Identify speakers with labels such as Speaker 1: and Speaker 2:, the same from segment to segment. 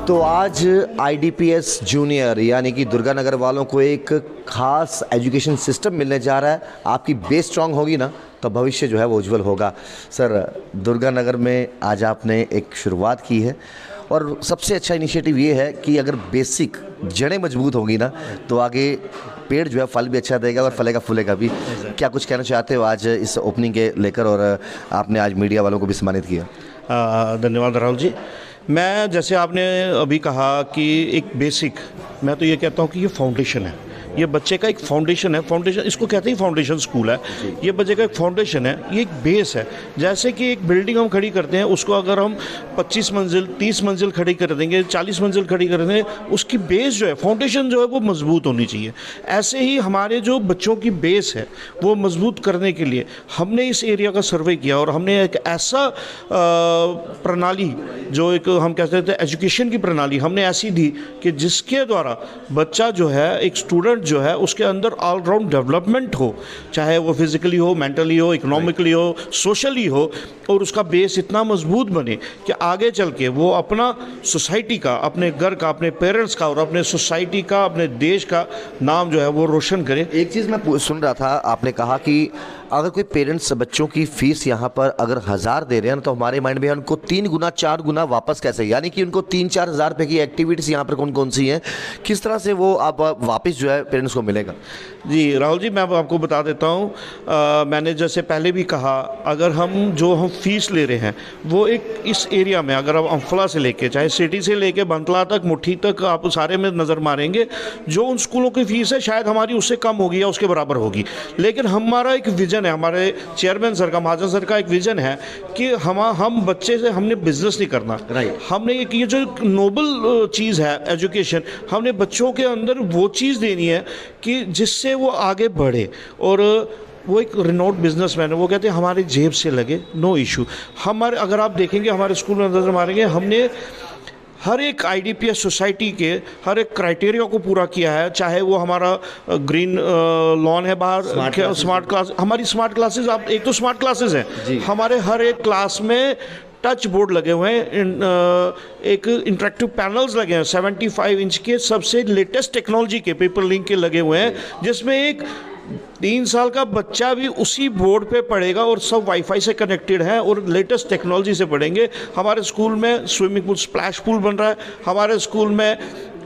Speaker 1: तो आज आईडीपीएस जूनियर यानी कि दुर्गानगर वालों को एक खास एजुकेशन सिस्टम मिलने जा रहा है। आपकी बेस स्ट्रांग होगी ना तो भविष्य जो है वो उज्जवल होगा। सर, दुर्गानगर में आज आपने एक शुरुआत की है और सबसे अच्छा इनिशिएटिव ये है कि अगर बेसिक जड़ें मजबूत होगी ना तो आगे पेड़ जो है फल भी अच्छा देगा और फलेगा फूलेगा भी। क्या कुछ कहना चाहते हो आज इस ओपनिंग के लेकर, और आपने आज मीडिया वालों को भी सम्मानित किया?
Speaker 2: धन्यवाद राहुल जी। मैं जैसे आपने अभी कहा कि एक बेसिक, मैं तो ये कहता हूँ कि ये फाउंडेशन है, ये बच्चे का एक फाउंडेशन है। फाउंडेशन इसको कहते हैं, फाउंडेशन स्कूल है। ये बच्चे का एक फाउंडेशन है, ये एक बेस है। जैसे कि एक बिल्डिंग हम खड़ी करते हैं, उसको अगर हम 25 मंजिल 30 मंजिल खड़ी कर देंगे, 40 मंजिल खड़ी कर देंगे, उसकी बेस जो है, फाउंडेशन जो है वो मजबूत होनी चाहिए। ऐसे ही हमारे जो बच्चों की बेस है वो मजबूत करने के लिए हमने इस एरिया का सर्वे किया और हमने एक ऐसा प्रणाली, जो एक हम कहते थे एजुकेशन की प्रणाली, हमने ऐसी दी कि जिसके द्वारा बच्चा जो है, एक स्टूडेंट जो है, उसके अंदर ऑलराउंड डेवलपमेंट हो, चाहे वो फिजिकली हो, मेंटली हो, इकोनॉमिकली हो, सोशली हो, और उसका बेस इतना मजबूत बने कि आगे चल के वो अपना सोसाइटी का, अपने घर का, अपने पेरेंट्स का और अपने सोसाइटी का, अपने देश का नाम जो है वो रोशन करे।
Speaker 1: एक चीज़ मैं सुन रहा था, आपने कहा कि अगर कोई पेरेंट्स बच्चों की फीस यहाँ पर अगर 1000 दे रहे हैं तो हमारे माइंड में है उनको 3 गुना 4 गुना वापस कैसे, यानी कि उनको 3-4 हज़ार रुपये की एक्टिविटीज़ यहाँ पर कौन कौन सी हैं, किस तरह से वो आप वापस जो है पेरेंट्स को मिलेगा?
Speaker 2: जी राहुल जी, मैं आपको बता देता हूँ। मैंने जैसे पहले भी कहा, अगर हम फीस ले रहे हैं वो एक इस एरिया में, अगर आप अम्फला से लेके, चाहे सिटी से लेके बंतला तक, मुट्ठी तक, आप सारे में नज़र मारेंगे, जो उन स्कूलों की फ़ीस है शायद हमारी उससे कम होगी या उसके बराबर होगी। लेकिन हमारा एक विज़न है, हमारे चेयरमैन सर का, महाजन सर का एक विज़न है कि हम बच्चे से हमने बिजनेस नहीं करना। हमने ये जो नोबल चीज़ है एजुकेशन, हमने बच्चों के अंदर वो चीज़ देनी है कि जिससे वो आगे बढ़े। और वो एक रिनोट बिजनेसमैन है, वो कहते हैं हमारे जेब से लगे, नो इशू। हमारे, अगर आप देखेंगे हमारे स्कूल में नजर मारेंगे, हमने हर एक आईडीपीएस सोसाइटी के हर एक क्राइटेरिया को पूरा किया है। चाहे वो हमारा ग्रीन लॉन है बाहर, स्मार्ट क्लास, हमारी स्मार्ट क्लासेस, आप एक तो स्मार्ट क्लासेस हैं हमारे, हर एक क्लास में टच बोर्ड लगे हुए हैं, एक इंटरेक्टिव पैनल्स लगे हैं 75 इंच के, सबसे लेटेस्ट टेक्नोलॉजी के, पेपर लिंक के लगे हुए हैं, जिसमें एक 3 साल का बच्चा भी उसी बोर्ड पे पढ़ेगा और सब वाईफाई से कनेक्टेड है और लेटेस्ट टेक्नोलॉजी से पढ़ेंगे। हमारे स्कूल में स्विमिंग पूल, स्प्लैश पूल बन रहा है। हमारे स्कूल में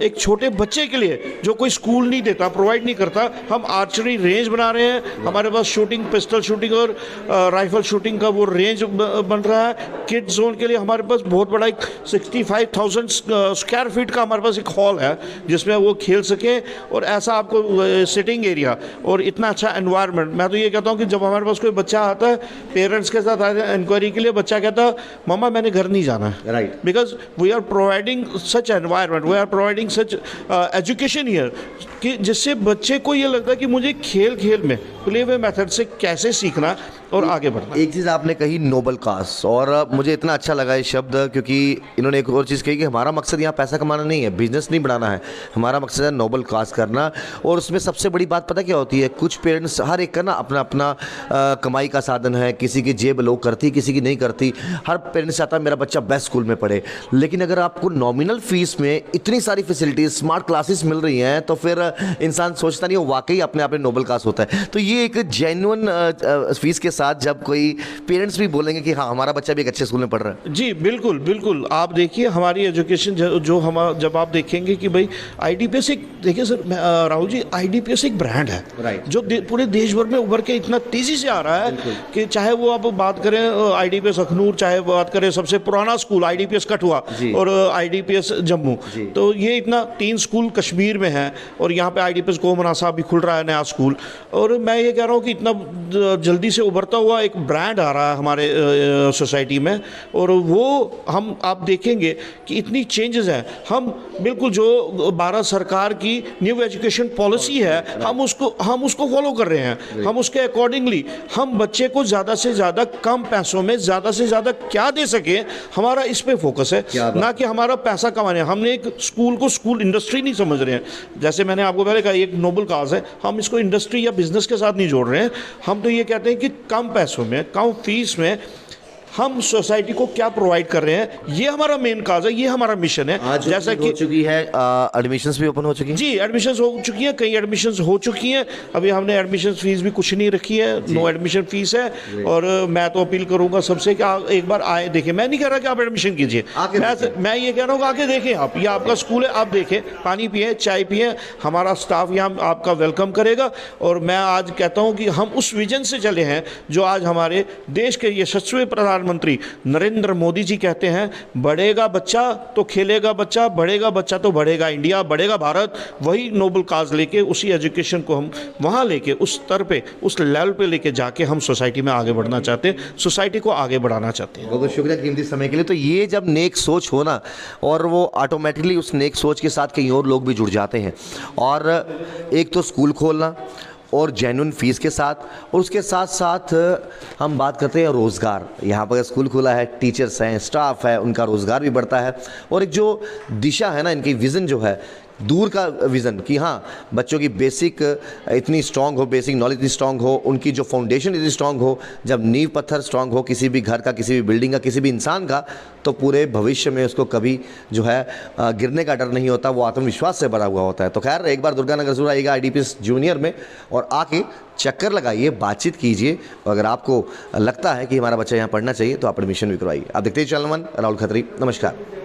Speaker 2: एक छोटे बच्चे के लिए जो कोई स्कूल नहीं देता, प्रोवाइड नहीं करता, हम आर्चरी रेंज बना रहे हैं। हमारे पास शूटिंग, पिस्टल शूटिंग और राइफल शूटिंग का वो रेंज बन रहा है। किड जोन के लिए हमारे पास बहुत बड़ा एक 65,000 स्क्वायर फीट का हमारे पास एक हॉल है जिसमें वो खेल सके, और ऐसा आपको सिटिंग एरिया और इतना अच्छा एनवायरनमेंट। मैं तो ये कहता हूँ कि जब हमारे पास कोई बच्चा आता है पेरेंट्स के साथ इंक्वायरी के लिए, बच्चा कहता है मम्मा मैंने घर नहीं जाना है, right, because we are providing such environment, we are providing such education here, कि जिससे बच्चे को ये लगता है कि मुझे खेल खेल में, प्ले वे मेथड से कैसे सीखना और आगे बढ़ना।
Speaker 1: एक चीज़ आपने कही नोबल काज, और मुझे इतना अच्छा लगा ये शब्द, क्योंकि इन्होंने एक और चीज़ कही कि हमारा मकसद यहाँ पैसा कमाना नहीं है, बिजनेस नहीं बनाना है, हमारा मकसद है नोबल काज करना। और उसमें सबसे बड़ी बात पता क्या होती है, कुछ पेरेंट्स, हर एक का ना अपना अपना कमाई का साधन है, किसी की जेब लोग करती, किसी की नहीं करती। हर पेरेंट्स चाहता है मेरा बच्चा बेस्ट स्कूल में पढ़े, लेकिन अगर आपको नॉमिनल फीस में इतनी सारी फैसिलिटीज, स्मार्ट क्लासेस मिल रही हैं, तो फिर इंसान सोचता नहीं वो वाकई अपने आप में नोबल काज होता है। तो ये एक जेन्युइन फीस के साथ जब कोई पेरेंट्स भी बोलेंगे कि हाँ हमारा बच्चा भी एक अच्छे स्कूल में पढ़ रहा है। जी
Speaker 2: बिल्कुल बिल्कुल। आप देखिए हमारी एजुकेशन जो हम, जब आप देखेंगे कि भाई आईडीपीएस एक, देखिए सर राहुल जी, आईडीपीएस एक ब्रांड है, राइट, जो पूरे देश भर में उभर के इतना तेजी से आ रहा है कि चाहे वो आप बात करें आईडीपीएस अखनूर, चाहे बात करें सबसे पुराना स्कूल आईडीपीएस कठुआ और आईडीपीएस जम्मू, तो ये इतना 3 स्कूल कश्मीर में है, और यहाँ पे आईडीपीएस गोमनासा भी खुल रहा है नया स्कूल। और मैं ये कह रहा हूँ कि इतना जल्दी से उभरता हुआ एक ब्रांड आ रहा है हमारे सोसाइटी में, और वो आप देखेंगे कि इतनी चेंजेस हैं। हम बिल्कुल जो भारत सरकार की न्यू एजुकेशन पॉलिसी है, हम उसको फॉलो कर रहे हैं। हम उसके अकॉर्डिंगली हम बच्चे को ज़्यादा से ज़्यादा कम पैसों में ज़्यादा से ज़्यादा क्या दे सके, हमारा इस पे फोकस है, ना कि हमारा पैसा कमाने। हमने एक स्कूल को स्कूल इंडस्ट्री नहीं समझ रहे हैं। जैसे मैंने आपको पहले कहा, एक नोबल काज है, हम इसको इंडस्ट्री या बिजनेस के साथ नहीं जोड़ रहे हैं। हम तो ये कहते हैं कि कम पैसों में, कम फीस में हम सोसाइटी को क्या प्रोवाइड कर रहे हैं, ये हमारा मेन काज है, ये हमारा मिशन है।
Speaker 1: आज
Speaker 2: जैसा
Speaker 1: हो चुकी है, एडमिशन्स भी ओपन हो चुकी हैं।
Speaker 2: जी एडमिशन्स हो चुकी हैं, कई एडमिशन्स हो चुकी हैं। अभी हमने एडमिशन फीस भी कुछ नहीं रखी है, नो एडमिशन फीस है। और मैं तो अपील करूंगा सबसे कि आप एक बार आए देखें। मैं नहीं कह रहा कि आप एडमिशन कीजिए, मैं ये कह रहा हूँ आके देखें आप, ये आपका स्कूल है, आप देखें, पानी पिए, चाय पिए, हमारा स्टाफ यहाँ आपका वेलकम करेगा। और मैं आज कहता हूँ कि हम उस विजन से चले हैं जो आज हमारे देश के यशस्वी प्रधानमंत्री नरेंद्र मोदी जी कहते हैं, बढ़ेगा बच्चा तो खेलेगा बच्चा, बढ़ेगा बच्चा तो बढ़ेगा इंडिया, बढ़ेगा भारत। वही नोबल काज लेके, उसी एजुकेशन को हम वहाँ लेके, उस स्तर पे, उस लेवल पे लेके जाके हम सोसाइटी में आगे बढ़ना चाहते हैं, सोसाइटी को आगे बढ़ाना चाहते हैं।
Speaker 1: बहुत बहुत शुक्रिया कीमती समय के लिए। तो ये जब नेक सोच हो ना, और वो ऑटोमेटिकली उस नेक सोच के साथ कई और लोग भी जुड़ जाते हैं। और एक तो स्कूल खोलना और जेन्युइन फीस के साथ, और उसके साथ साथ हम बात करते हैं रोज़गार। यहाँ पर स्कूल खुला है, टीचर्स हैं, स्टाफ है, उनका रोज़गार भी बढ़ता है। और एक जो दिशा है ना, इनकी विज़न जो है, दूर का विज़न कि हाँ बच्चों की बेसिक इतनी स्ट्रांग हो, बेसिक नॉलेज इतनी स्ट्रांग हो, उनकी जो फाउंडेशन इतनी स्ट्रांग हो, जब नींव पत्थर स्ट्रांग हो किसी भी घर का, किसी भी बिल्डिंग का, किसी भी इंसान का, तो पूरे भविष्य में उसको कभी जो है गिरने का डर नहीं होता, वो आत्मविश्वास से भरा हुआ होता है। तो खैर एक बार दुर्गानगर जरूर आइएगा IDPS जूनियर में, और आके चक्कर लगाइए, बातचीत कीजिए। अगर आपको लगता है कि हमारा बच्चा यहाँ पढ़ना चाहिए तो आप एडमिशन भी करवाइए। आप देखते ही चैनल 1, राहुल खत्री, नमस्कार।